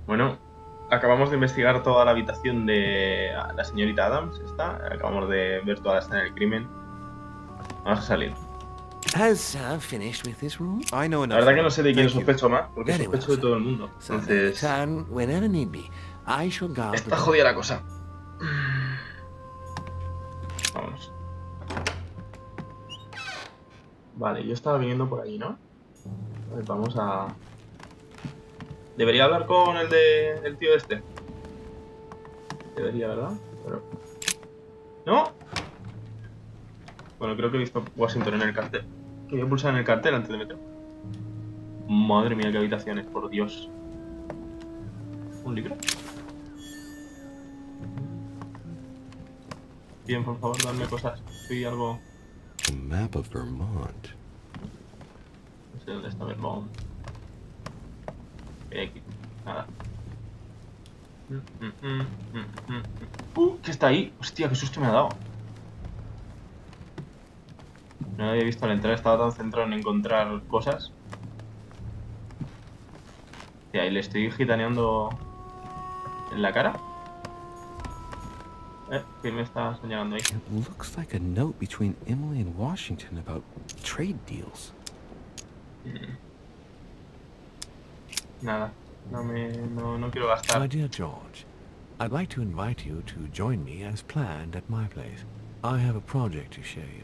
Bueno, acabamos de investigar toda la habitación de la señorita Adams. Acabamos de ver toda la escena del crimen. Vamos a salir. Has finished with this room? I know La enough. verdad que now. no sé de quién Thank you. sospecho más, porque Very well, sospecho de sir. todo el mundo. So then Entonces, return whenever need be. I shall guard the está door. jodida la cosa. Vámonos. Vale, yo estaba viniendo por ahí, ¿no? A ver, vamos a... Debería hablar con el tío este. Debería, ¿verdad? Pero... ¡No! Bueno, creo que he visto Washington en el cartel. Que voy a pulsar en el cartel antes de meter. Madre mía, qué habitaciones, por Dios. ¿Un libro? Bien, por favor, dadme cosas. Soy algo... A map of Vermont. No sé dónde está Vermont. Aquí. Nada. ¿Qué está ahí? Hostia, qué susto me ha dado. No lo había visto al entrar, estaba tan centrado en encontrar cosas. Y ahí le estoy gitaneando en la cara. ¿Qué me está señalando ahí? It looks like a note between Emily and Washington about trade deals. Nada. No quiero gastar. My dear George, I'd like to invite you to join me as planned at my place. I have a project to show you.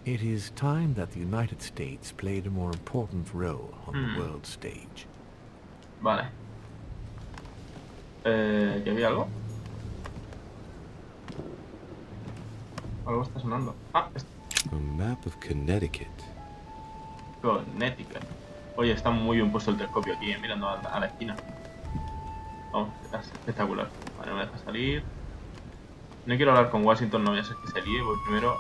It is time that the United States played a more important role on the world stage. Vale. ¿Que había algo? Algo está sonando. Ah, A map of Connecticut. Connecticut. Oye, está muy bien puesto el telescopio aquí, mirando a la esquina. Vamos, está espectacular. Vale, me deja salir. No quiero hablar con Washington, no voy a ser que se líe. Voy primero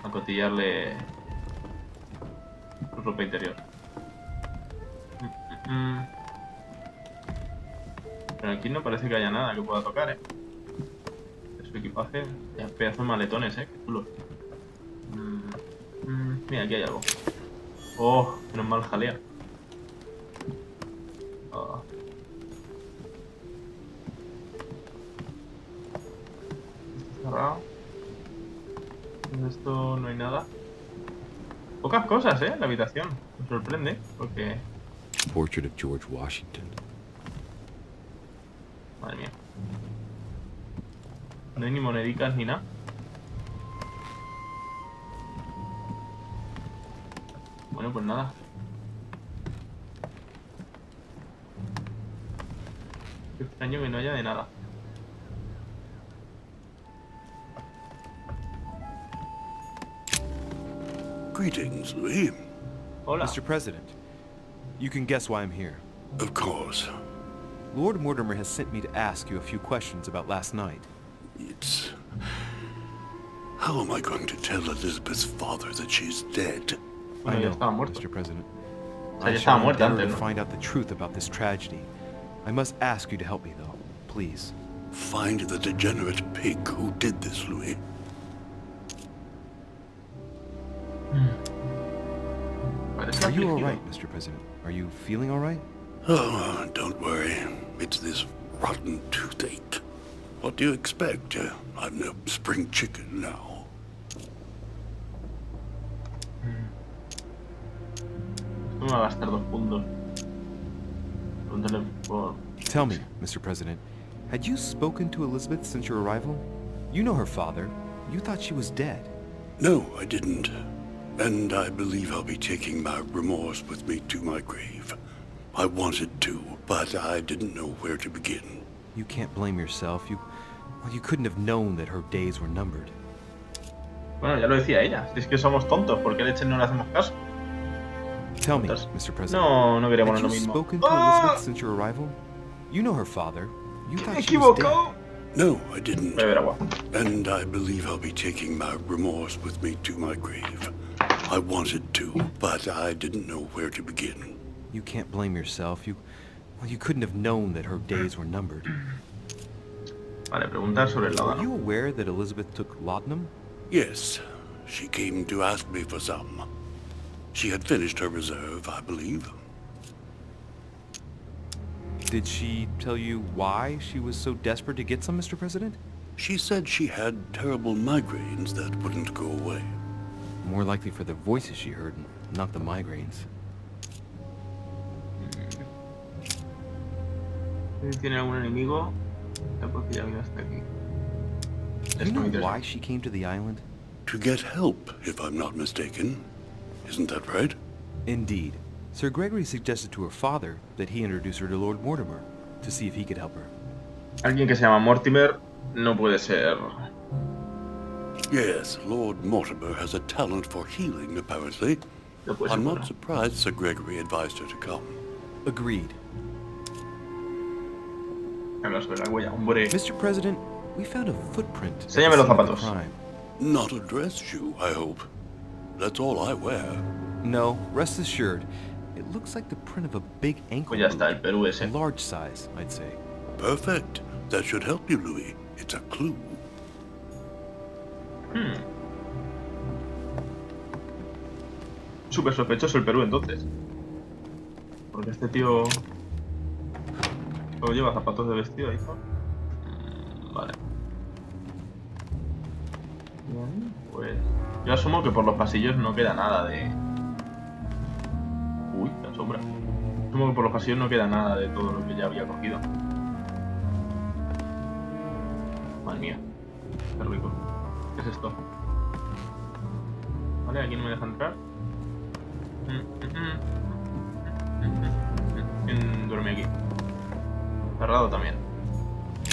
a cotillarle su ropa interior. Pero aquí no parece que haya nada que pueda tocar, De su equipaje. Ya, pedazo de maletones, qué chulo. Mira, aquí hay algo. Oh, menos mal jalea. Oh. Está cerrado. En esto no hay nada. Pocas cosas, en la habitación. Me sorprende, porque... Portrait of George Washington. Madre mía. No hay ni monedicas ni nada. Bueno, pues nada. Qué extraño que no haya de nada. Greetings, Louis. Hola. Mr. President, you can guess why I'm here. Of course. Lord Mortimer has sent me to ask you a few questions about last night. It's... How am I going to tell Elizabeth's father that she's dead? Bueno, I ya know, estaba muerto. Mr. President. O sea, ya I estaba shall muerta endeavor antes, to ¿no? find out the truth about this tragedy. I must ask you to help me, though. Please. Find the degenerate pig who did this, Louis. Parece Are you afligido. all right, Mr. President? Are you feeling all right? Oh, don't worry. It's this rotten toothache. What do you expect? I'm no spring chicken now. Esto me va a gastar 2 puntos. Pregúntale por... Tell me, Mr. President, had you spoken to Elizabeth since your arrival? You know her father. You thought she was dead. No, I didn't. And I believe I'll be taking my remorse with me to my grave. I wanted to, but I didn't know where to begin. You can't blame yourself. You couldn't have known that her days were numbered. Bueno, ya lo decía ella. Si es que somos tontos, ¿por qué leche no le hacemos caso? Tell me, Tontos. Mr. President. No quería Had poner lo you mismo. spoken to Elizabeth since your arrival? You know her father. You Me thought she was dead. equivocó. No, I didn't. Voy a beber agua. And I believe I'll be taking my remorse with me to my grave. I wanted to, but I didn't know where to begin. You can't blame yourself. You couldn't have known that her days were numbered. Vale, preguntar sobre el Are you laudanum. aware that Elizabeth took laudanum? Yes, she came to ask me for some. She had finished her reserve, I believe. Did she tell you why she was so desperate to get some, Mr. President? She said she had terrible migraines that wouldn't go away. More likely for the voices she heard, not the migraines. Si tiene algún enemigo, ya porque ya vino hasta aquí. Do you know why she came to the island? To get help, if I'm not mistaken. Isn't that right? Indeed. Sir Gregory suggested to her father that he introduce her to Lord Mortimer to see if he could help her. Alguien que se llama Mortimer no puede ser. Yes, Lord Mortimer has a talent for healing, apparently. No puede ser. I'm not surprised Sir Gregory advised her to come. Agreed. Habla sobre la huella, hombre. Mr. President, we found a footprint at the Enséñame los scene of the zapatos. crime. Not a dress shoe, I hope. That's all I wear. No, rest assured. It looks like the print of a big ankle Pues ya está, el boot. Perú A ese. large size, I'd say. Perfect. That should help you, Louis. It's a clue. Súper sospechoso el Perú entonces. Porque este tío solo lleva zapatos de vestido, hijo. Vale. Bien, pues yo asumo que por los pasillos no queda nada de... Uy, la sombra. Asumo que por los pasillos no queda nada de todo lo que ya había cogido. Madre mía, qué rico. ¿Qué es esto? Vale, aquí no me deja entrar. ¿Quién duerme aquí? Cerrado también.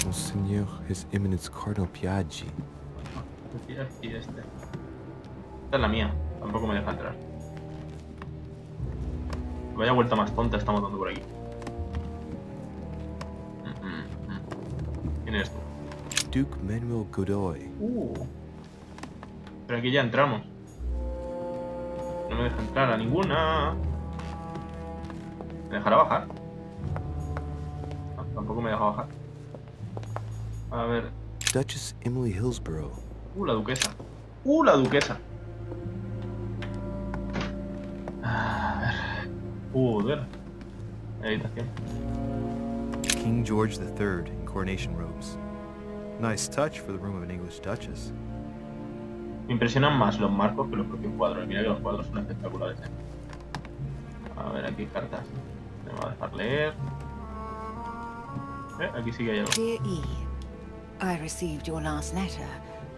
Monseigneur, His Eminence Cardinal Piaggi. Y este. Esta es la mía. Tampoco me deja entrar. Vaya vuelta más tonta estamos dando por aquí. ¿Quién eres tú? Duke Manuel Godoy. Pero aquí ya entramos. No me deja entrar a ninguna. ¿Me dejará bajar? No, tampoco me deja bajar. A ver. Duchess Emily Hillsborough. La duquesa. La duquesa. A ver. Joder. Habitación. King George III in coronation robes. Nice touch for the room of an English duchess. Me impresionan más los marcos que los propios cuadros. Mira que los cuadros son espectaculares. A ver, aquí hay cartas. Me va a dejar leer. Aquí sí que hay algo. Dear E, I received your last letter.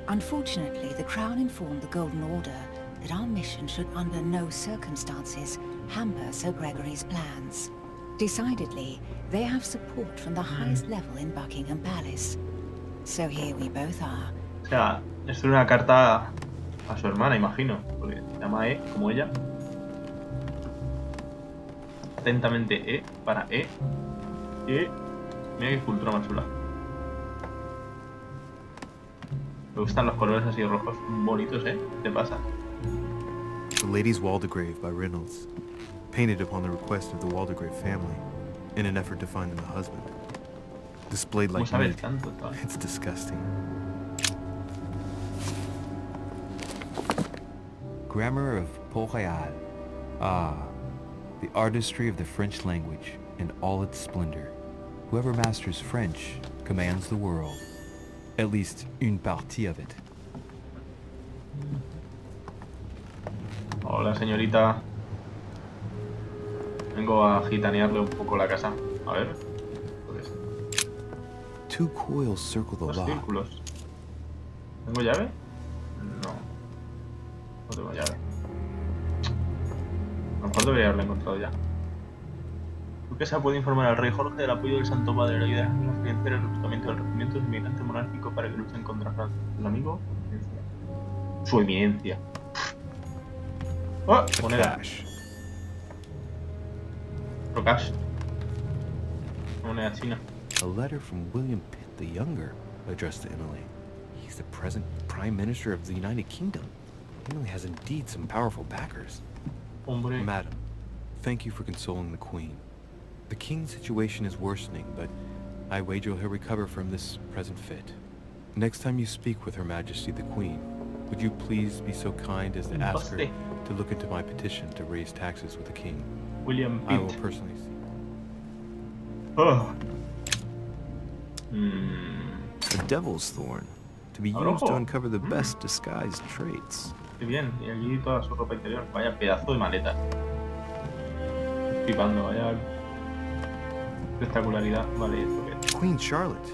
Unfortunately, the Crown informed the Golden Order that our mission should under no circumstances hamper Sir Gregory's plans. Decidedly, they have support from the highest level in Buckingham Palace. So here we both are. O sea, esto es una carta a su hermana, imagino. Porque se llama E, como ella. Atentamente E, para E. E. Mira qué escultura más chula. Me gustan los colores así rojos bonitos, ¿eh? ¿Qué te pasa? The Lady's Waldegrave by Reynolds, painted upon the request of the Waldegrave family, in an effort to find them a husband. Displayed ¿Cómo like sabes meat. tanto, chaval? It's disgusting. Grammar of Port-Royal. Ah, the artistry of the French language in all its splendor. Whoever masters French commands the world. At least une partie of it. Hola, señorita. Vengo a gitanearle un poco la casa. A ver. Pues, 2 coils circle the dos lock. círculos. ¿Tengo llave? No. No tengo llave. A lo mejor debería haberla encontrado ya. Duquesa puede informar al rey Jorge del apoyo del Santo Padre de la ayuda financiera y el reclutamiento del regimiento de inmigrante monárquico para que luchen contra Francia. ¿El amigo? Su eminencia. ¡Oh! Moneda. Cash. Otro cash. Moneda china. A letter from William Pitt the Younger, addressed to Emily. He's the present Prime Minister of the United Kingdom. Emily has indeed some powerful backers. Hombre. Madam, thank you for consoling the Queen. The King's situation is worsening, but I wager he'll recover from this present fit. Next time you speak with Her Majesty the Queen, would you please be so kind as to ask her to look into my petition to raise taxes with the King? William I will Pitt. personally see. Oh. A devil's thorn, to be Ahora, used to ojo. uncover the best disguised traits. Qué bien, y aquí toda su ropa interior. Vaya pedazo de maleta. Estoy flipando, vaya espectacularidad. Vale, esto qué es. Queen Charlotte.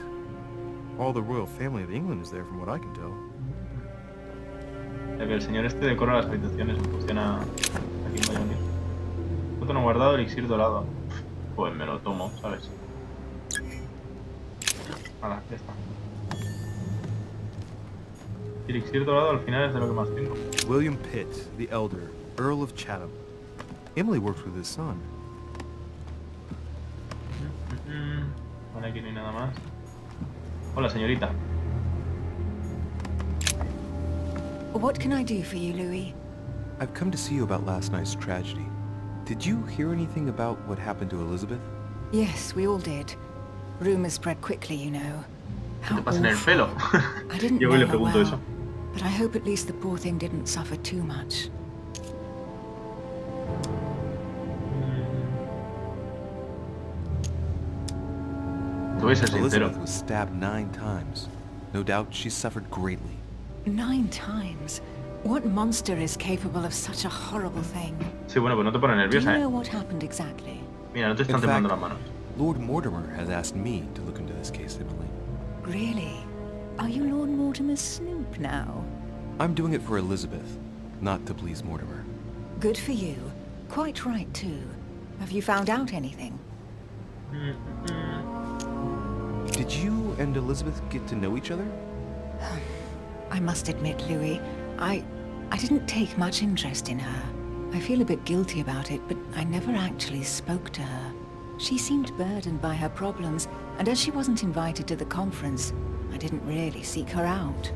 All the royal family of England is there from what I can tell. Ya que el señor este decora las habitaciones, funciona aquí en Bayonne. Foto no guardado, elixir dorado. Pues me lo tomo, ¿sabes? Hala, ya está. Elixir dorado al final es de lo que más tengo. William Pitt, the elder, Earl of Chatham. Emily works with his son. Vale, aquí no hay nada más. Hola, señorita. What can I do for you, Louis? I've come to see you about last night's tragedy. Did you hear anything about what happened to Elizabeth? Yes, we all did. Rumors spread quickly, you know. ¿Qué How te pasa en el awful. pelo? I didn't Yo know le her pregunto well, eso. but I hope at least the poor thing didn't suffer too much. Te voy a ser sincero. Elizabeth was stabbed 9 times. No doubt she suffered greatly. 9 times? What monster is capable of such a horrible thing? Sí, bueno, pues no te pones Do you nerviosa, know ¿eh? what happened exactly? Mira, no te están In temblando fact- las manos. Lord Mortimer has asked me to look into this case, Emily. Really? Are you Lord Mortimer's snoop now? I'm doing it for Elizabeth, not to please Mortimer. Good for you. Quite right, too. Have you found out anything? Did you and Elizabeth get to know each other? I must admit, Louis, I didn't take much interest in her. I feel a bit guilty about it, but I never actually spoke to her. She seemed burdened by her problems, and as she wasn't invited to the conference, I didn't really seek her out.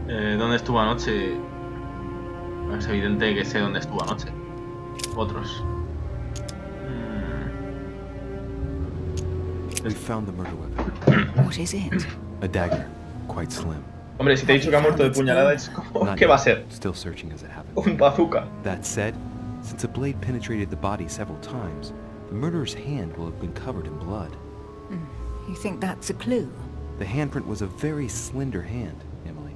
¿Dónde estuvo anoche? No es evidente que sé dónde estuvo anoche. Otros. We found the murder weapon. What is it? A dagger, quite slim. Hombre, si te he dicho que ha muerto de puñalada, es como... Not ¿Qué va a yet. ser? Still searching as it happened. Un bazooka. That said, since a blade penetrated the body several times, the murderer's hand will have been covered in blood. You think that's a clue? The handprint was a very slender hand, Emily.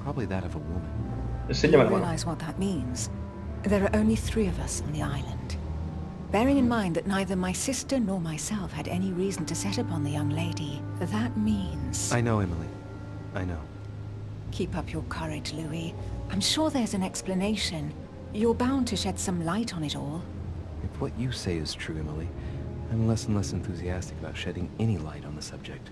Probably that of a woman. Do Enséñame you la mano. realize what that means? There are only 3 of us on the island. Bearing in mind that neither my sister nor myself had any reason to set upon the young lady, that means... I know, Emily. I know. Keep up your courage, Louis. I'm sure there's an explanation. You're bound to shed some light on it all. If what you say is true, Emily, I'm less and less enthusiastic about shedding any light on the subject.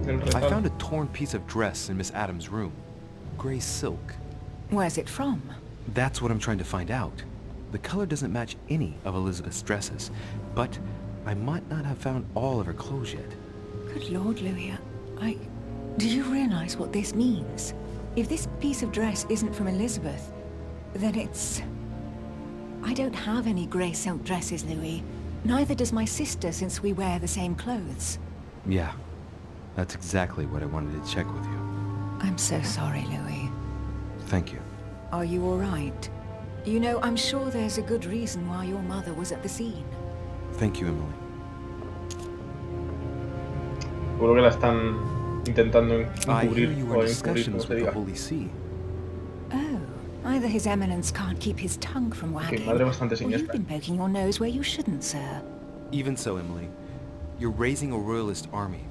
El I retal. found a torn piece of dress in Miss Adams' room. Gray silk. Where's it from? That's what I'm trying to find out. The color doesn't match any of Elizabeth's dresses, but I might not have found all of her clothes yet. Good Lord, Louis, do you realize what this means? If this piece of dress isn't from Elizabeth, then it's... I don't have any grey silk dresses, Louis. Neither does my sister, since we wear the same clothes. Yeah, that's exactly what I wanted to check with you. I'm so sorry, Louis. Thank you. Are you all right? You know, I'm sure there's a good reason why your mother was at the scene. Thank you, Emily. Seguro que la están intentando I hear encubrir you o were in encubrir, como discussions se with the diga. Holy See. Oh, either His Eminence can't keep his tongue from wagging, madre bastante or you've siniestra. been poking your nose where you shouldn't, sir. Even so, Emily, you're raising a royalist army.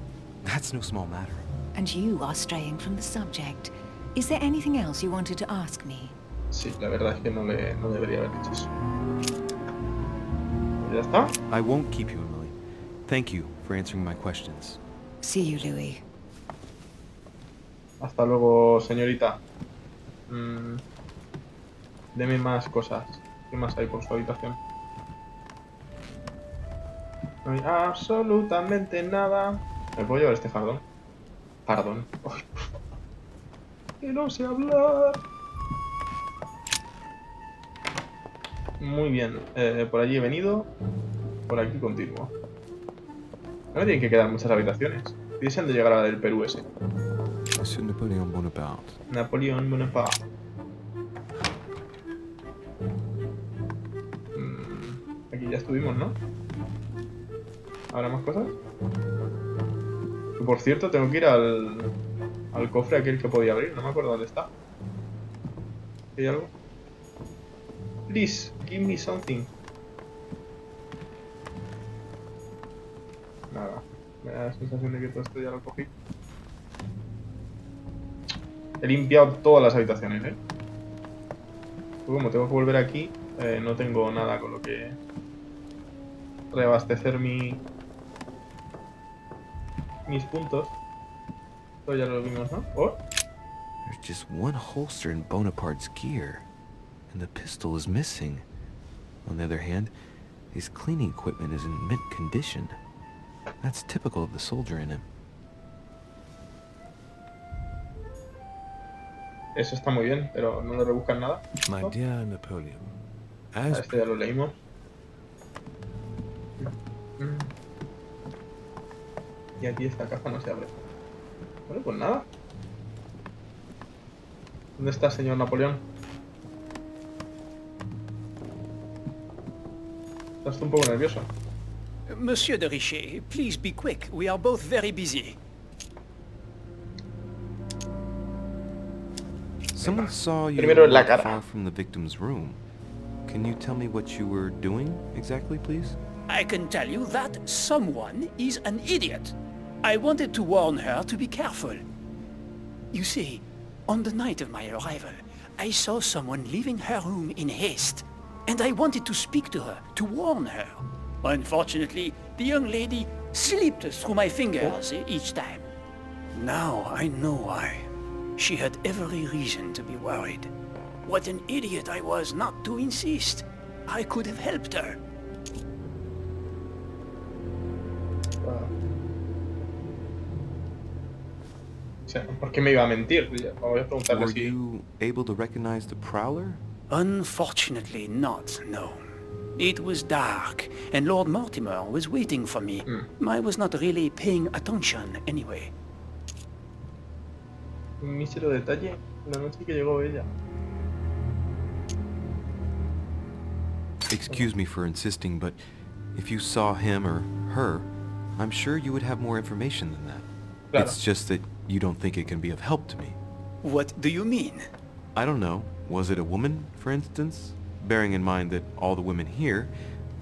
That's no small matter. And you are straying from the subject. Is there anything else you wanted to ask me? Sí, la verdad es que no debería haber dicho eso. ¿Ya está? I won't keep you, Emily. Thank you for answering my questions. See you, Louis. Hasta luego, señorita. Deme más cosas. ¿Qué más hay por su habitación? No hay absolutamente nada. ¿Me puedo llevar este fardón? Perdón. Ay, por favor. Que no sé hablar. Muy bien. Por allí he venido. Por aquí continúo. No me tienen que quedar muchas habitaciones. Piensan de llegar a la del Perú ese. Monsieur Napoleon Bonaparte. Napoleón Bonaparte. Aquí ya estuvimos, ¿no? ¿Habrá más cosas? Y por cierto, tengo que ir al cofre aquel que podía abrir. No me acuerdo dónde está. ¿Hay algo? Please, give me something. Nada. Me da la sensación de que todo esto ya lo cogí. He limpiado todas las habitaciones, ¿eh? Pues como tengo que volver aquí, no tengo nada con lo que reabastecer mis puntos. Esto ya lo vimos, ¿no? ¿Oh? There's just one holster in Bonaparte's gear, and the pistol is missing. On the other hand, his cleaning equipment is in mint condition. That's typical of the soldier in him. Eso está muy bien, pero no le rebuscan nada. My ¿No? dear Napoleon, Ah, as este ya lo leímos. Y aquí esta caja no se abre. Bueno, pues nada. ¿Dónde está, señor Napoleón? Estás un poco nervioso. Monsieur de Richet, please be quick. We are both very busy. Someone saw you Primero en la not cara. far from the victim's room. Can you tell me what you were doing exactly, please? I can tell you that someone is an idiot. I wanted to warn her to be careful. You see, on the night of my arrival, I saw someone leaving her room in haste, and I wanted to speak to her, to warn her. Unfortunately, the young lady slipped through my fingers each time. Now I know why. She had every reason to be worried. What an idiot I was not to insist. I could have helped her. O sea, ¿por qué me iba a mentir? Voy a preguntarle Were si... you able to recognize the prowler? Unfortunately not, no. It was dark, and Lord Mortimer was waiting for me. I was not really paying attention anyway. Un mísero detalle la noche que llegó ella. Excuse me for insisting, but if you saw him or her, I'm sure you would have more information than that. Claro. It's just that you don't think it can be of help to me. What do you mean? I don't know. Was it a woman, for instance? Bearing in mind that all the women here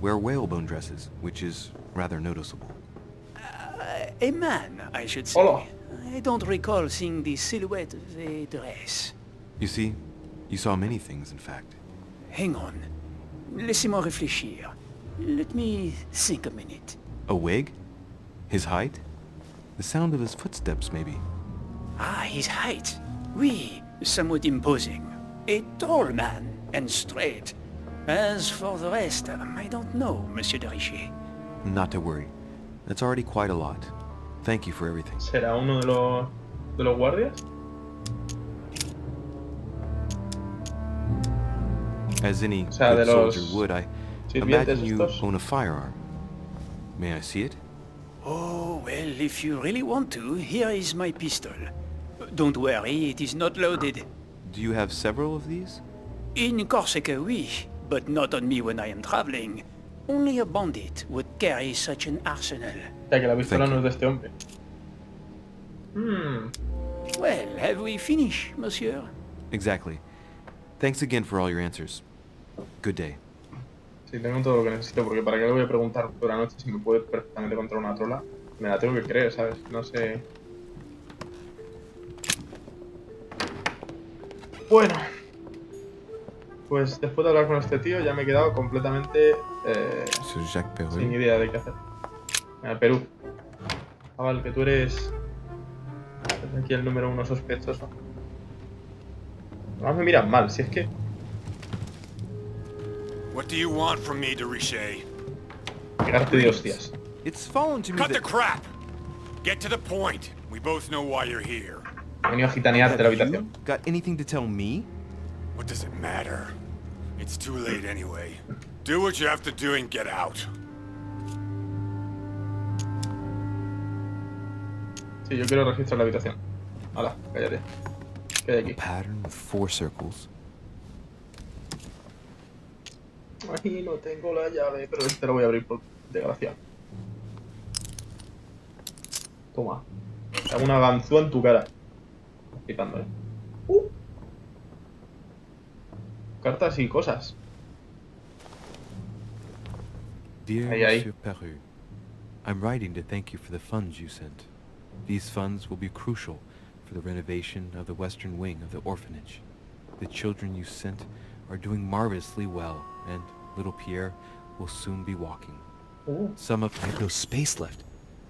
wear whalebone dresses, which is rather noticeable. A man, I should say. Hola. I don't recall seeing the silhouette of a dress. You see, you saw many things, in fact. Hang on. Laissez-moi réfléchir. Let me think a minute. A wig? His height? The sound of his footsteps, maybe. Ah, his height. Oui, somewhat imposing. A tall man, and straight. As for the rest, I don't know, Monsieur de Richet. Not to worry. That's already quite a lot. Thank you for everything. ¿Será uno de los guardias? As any O sea, de good los soldier would, I sirvientes imagine you estos. own a firearm. May I see it? Oh, well, if you really want to, here is my pistol. Don't worry, it is not loaded. Do you have several of these? In Corsica, oui, but not on me when I am traveling. Only a bandit would carry such an arsenal. O sea, que la pistola Thank no you. es de este hombre. Well, have we finished, monsieur? Exactly. Thanks again for all your answers. Good day. Sí, tengo todo lo que necesito, porque para qué le voy a preguntar toda la noche si me puede perfectamente contra una trola. Me la tengo que creer, ¿sabes? No sé... Bueno. Pues después de hablar con este tío ya me he quedado completamente Monsieur Jacques Perret. sin idea de qué hacer. Perú. Chaval, que tú eres aquí el número uno sospechoso. Además me miran mal, si es que... What do you want from me, de Richet? Pegarte de hostias. It's fallen to me Cut the that... crap! Get to the point. We both know why you're here. He venido a gitanearte la Have habitación. you got anything to tell me? What does it matter? It's too late anyway. Do what you have to do and get out. Sí, yo quiero registrar la habitación. Hala, cállate. ¿Qué hay aquí? Pattern with 4 circles. Ay, no tengo la llave, pero este lo voy a abrir por desgracia. Toma. Te hago una ganzúa en tu cara. Flipando, Cartas y cosas. Dear Ahí, ahí. Monsieur Peru, I'm writing to thank you for the funds you sent. These funds will be crucial for the renovation of the western wing of the orphanage. The children you sent are doing marvelously well, and little Pierre will soon be walking. Some of I have no space left.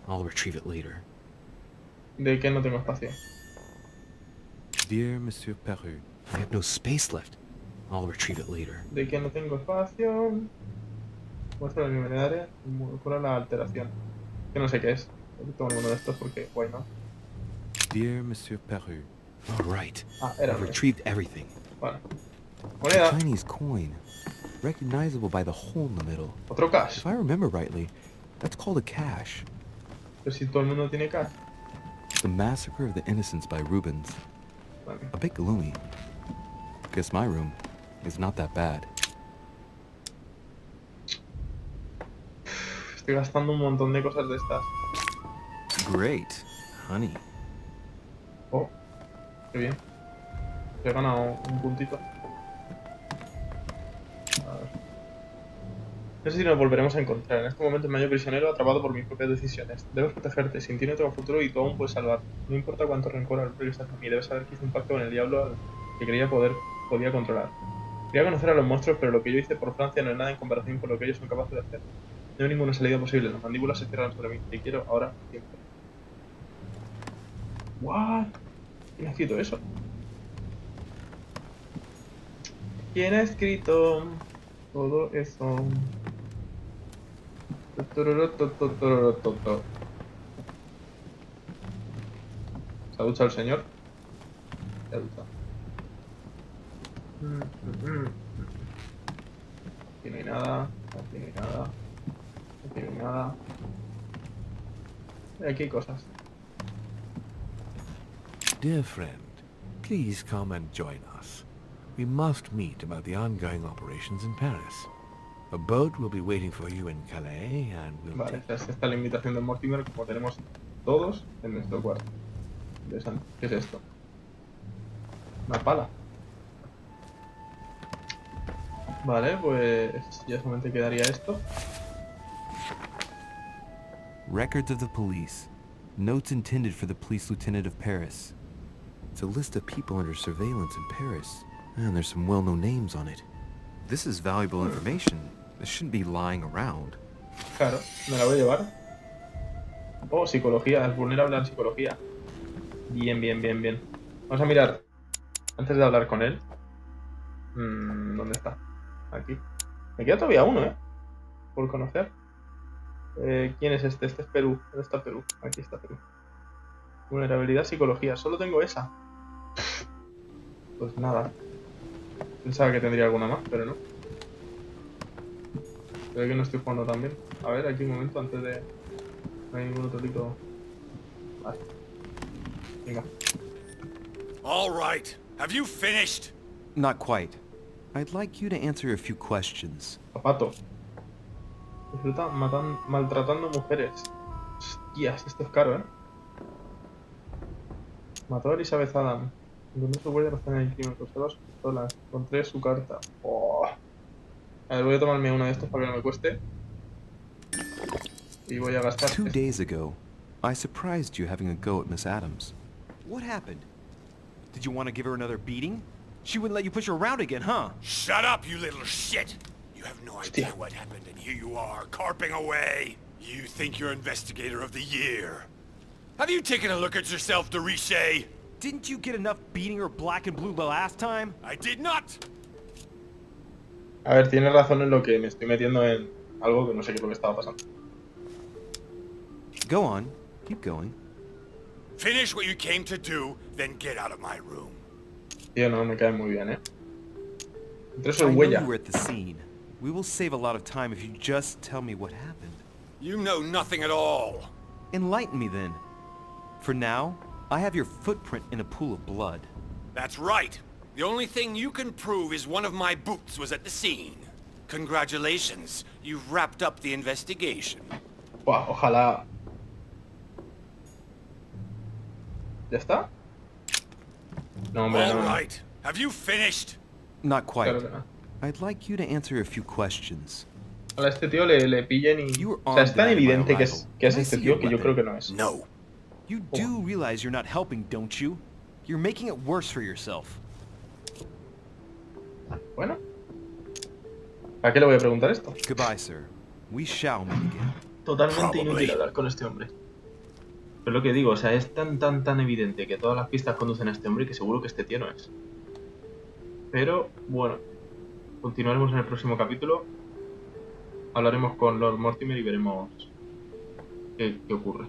I'll retrieve it later. ¿De qué no tengo espacio? Dear Monsieur Peru, I have no space left. I'll retrieve it later. ¿De qué no tengo espacio? Muestra el nivel de área. Cura la alteración. Que no sé qué es. Tomo uno de estos porque, why not? Dear Monsieur Peru, All right. Ah, era I've mío. retrieved everything. Vale. A Moneda. Chinese coin, recognizable by the hole in the middle. Otro cash. If I remember rightly, that's called a cache. Pero si todo el mundo tiene cash. The Massacre of the Innocents by Rubens. Vale. A bit gloomy. Guess my room is not that bad. Estoy gastando un montón de cosas de estas. Great, honey. Oh, qué bien. He ganado un puntito. A ver. No sé si nos volveremos a encontrar. En este momento me hallo prisionero, atrapado por mis propias decisiones. Debes protegerte, sin ti no tengo futuro y tú aún puedes salvar. No importa cuánto rencor albergues hacia mí, debes saber que hice un pacto con el diablo al que creía podía controlar. Quería conocer a los monstruos, pero lo que yo hice por Francia no es nada en comparación con lo que ellos son capaces de hacer. No hay ninguna salida posible, las mandíbulas se cierran sobre mí. Te quiero ahora, siempre. ¿What? ¿Quién ha escrito eso? ¿Quién ha escrito todo eso? ¿Se ha duchado el señor? Se ha duchado. Aquí no hay nada. Aquí no hay nada. Aquí no hay nada. Aquí hay cosas. Dear friend, please come and join us. We must meet about the ongoing operations in Paris. A boat will be waiting for you in Calais and we'll Vale, take... esta es la invitación de Mortimer, como tenemos todos en nuestro cuarto. Interesante. ¿Qué es esto? Una pala. Vale, pues ya solamente quedaría esto. Records of the police. Notes intended for the police lieutenant of Paris. It's a list of people under surveillance in Paris. And there's some well-known names on it. This is valuable information. This shouldn't be lying around. Claro, me la voy a llevar. Oh, psicología, es vulnerable a la psicología. Bien, bien, bien, bien. Vamos a mirar, antes de hablar con él. ¿Dónde está? Aquí. Me queda todavía uno, por conocer. ¿Quién es este? Este es Perú. ¿Dónde está Perú? Aquí está Perú. Vulnerabilidad, psicología. Solo tengo esa. Pues nada. Pensaba que tendría alguna más, pero no. Creo que no estoy jugando tan bien. A ver, aquí un momento antes de... No hay ningún otro tipo... Vale. Venga. All right. Have you finished? Not quite. I'd like you to answer a few questions. Zapato. Disfruta maltratando mujeres. Hostias, esto es caro, Mató a Elizabeth Adam. Encontré su huella razón en el crimen. Conserva su pistola. Encontré su carta. Oh. A ver, voy a tomarme uno de estos para que no me cueste. Y voy a gastar... 2 days ago, I surprised you having a go at Miss Adams. What happened? Did you want to give her another beating? She wouldn't let you push her around again, huh? Shut up, you little shit! You have no idea what happened, and here you are, carping away. You think you're Investigator of the Year. Have you taken a look at yourself, Deriche? Didn't you get enough beating her black and blue the last time? I did not! A ver, tienes razón en lo que me estoy metiendo en algo que no sé qué es lo que estaba pasando. Go on. Keep going. Finish what you came to do, then get out of my room. Tío, no, me cae muy bien, Entre su I know huella. you were at the scene. We will save a lot of time if you just tell me what happened. You know nothing at all. Enlighten me then. For now, I have your footprint in a pool of blood. That's right. The only thing you can prove is one of my boots was at the scene. Congratulations. You've wrapped up the investigation. Buah, ojalá... ¿Ya está? No, hombre, All no. right. Have you finished? Not quite. Claro que no. I'd like you to answer a few questions. A este tío le pillen y... You were O sea, es armed tan the night of my evidente que arrival. es Can I este see tío your que yo weapon? creo que no es. No. You do realize you're not helping, don't you? You're making it worse for yourself. Bueno. ¿Para qué le voy a preguntar esto? Goodbye, sir. We shall meet again. Totalmente Probably. inútil hablar con este hombre. Pero lo que digo, o sea, es tan evidente que todas las pistas conducen a este hombre que seguro que este tío no es. Pero, bueno. Continuaremos en el próximo capítulo. Hablaremos con Lord Mortimer y veremos qué ocurre.